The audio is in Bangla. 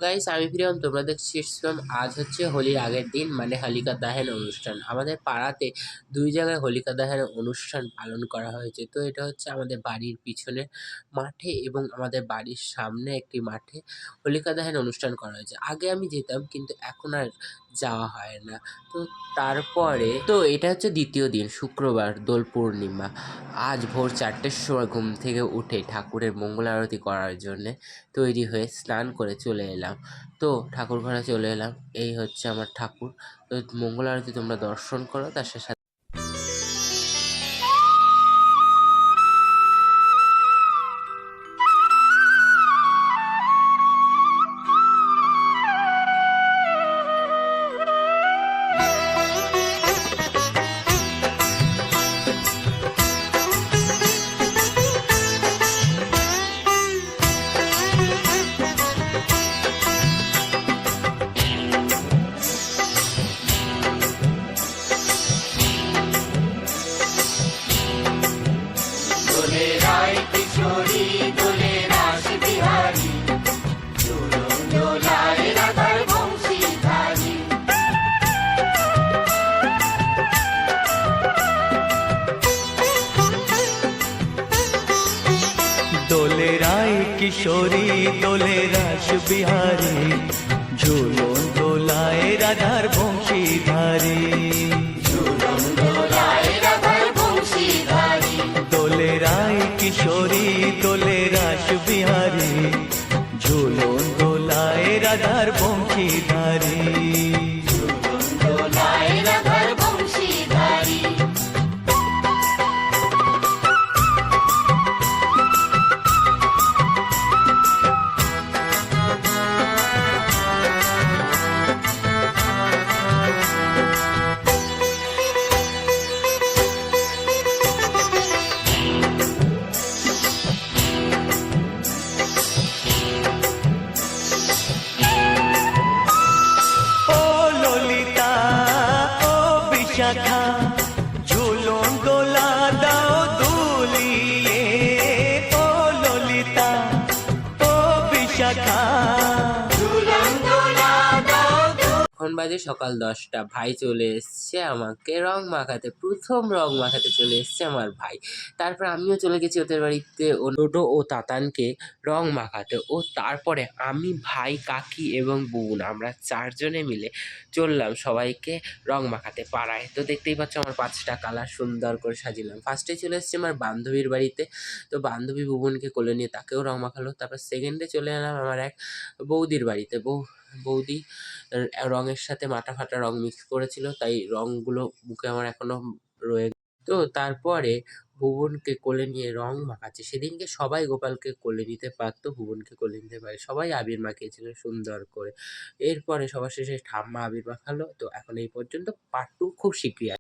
গাইস, আমি প্রিয়ম। তোমরা দেখছিলাম আজ হচ্ছে হোলির আগের দিন, মানে হোলিকা দহন অনুষ্ঠান। আমাদের পাড়াতে দুই জায়গায় হোলিকা দহন অনুষ্ঠান পালন করা হয়েছে। তো এটা হচ্ছে আমাদের বাড়ির পিছনে মাঠে এবং আমাদের বাড়ির সামনে একটি মাঠে হোলিকা দহন অনুষ্ঠান করা হয়েছে। আগে আমি যেতাম, কিন্তু এখন আর যাওয়া হয় না। তো তারপরে এটা হচ্ছে দ্বিতীয় দিন, শুক্রবার, দোল পূর্ণিমা। আজ ভোর 4টের সময় ঘুম থেকে উঠে ঠাকুরের মঙ্গল আরতি করার জন্যে তৈরি হয়ে স্নান করে চলে এলাম। তো ঠাকুর ঘরে চলে এলাম। এই হচ্ছে আমার ঠাকুর। তো মঙ্গল আরতি তোমরা দর্শন করো, তার সাথে দোলে রায় কিশোরী দোলে রাস বিহারী ঝুলন দোলায় রাধার বংশীধারী। দোলে রায় কিশোরী দোলে রাস বিহারী ঝুলন দোলায় রাধার বংশীধারী। ঝুলন দোলায় রাধার বংশীধারী। দোলে রায় কিশোরী দোলে রাস বিহারী ঝুলন দোলায় রাধার বংশীধারী। ঝুলন দোলায় রাধার বংশীধারী। ও ললিতা ও বিশাখা ঝুলন দোলা দাও দুলিয়ে। ও ললিতা ও বিশাখা। ঝুলন দোলা দাও এখন বাজে সকাল 10টা। ভাই চলে এসছে আমাকে রং মাখাতে। প্রথম রং মাখাতে চলে এসছে আমার ভাই। তারপর আমিও চলে গেছি ওদের বাড়িতে টোটো ও তাতানকে রং মাখাতে। ও তারপরে আমি, ভাই, কাকি এবং বোন, আমরা 4জনে মিলে চললাম সবাইকে রং মাখাতে পাড়ায়। তো দেখতেই পাচ্ছ আমার 5টা কালার সুন্দর করে সাজিলাম। ফার্স্টে চলে এসেছি আমার বান্ধবীর বাড়িতে। তো বান্ধবী ভুবনকে কোলে নিয়ে তাকেও রং মাখালো। তারপর সেকেন্ডে চলে এলাম আমার এক বৌদির বাড়িতে। বৌদি রঙের সাথে মাটা ফাটা রং মিক্স করেছিল, তাই রংগুলো মুখে আমার এখনো রয়ে গেছে। তো তারপরে ভুবনকে কোলে নিয়ে রং মাখাচ্ছে। সেদিনকে সবাই গোপালকে কোলে নিতে পারতো, ভুবনকে কোলে নিতে পারে। সবাই আবির মাখিয়েছিল সুন্দর করে। এরপরে সবার শেষে ঠাম্মা আবির মাখালো। তো এখন এই পর্যন্ত, পার্ট 2 খুব শীঘ্রই আসবে।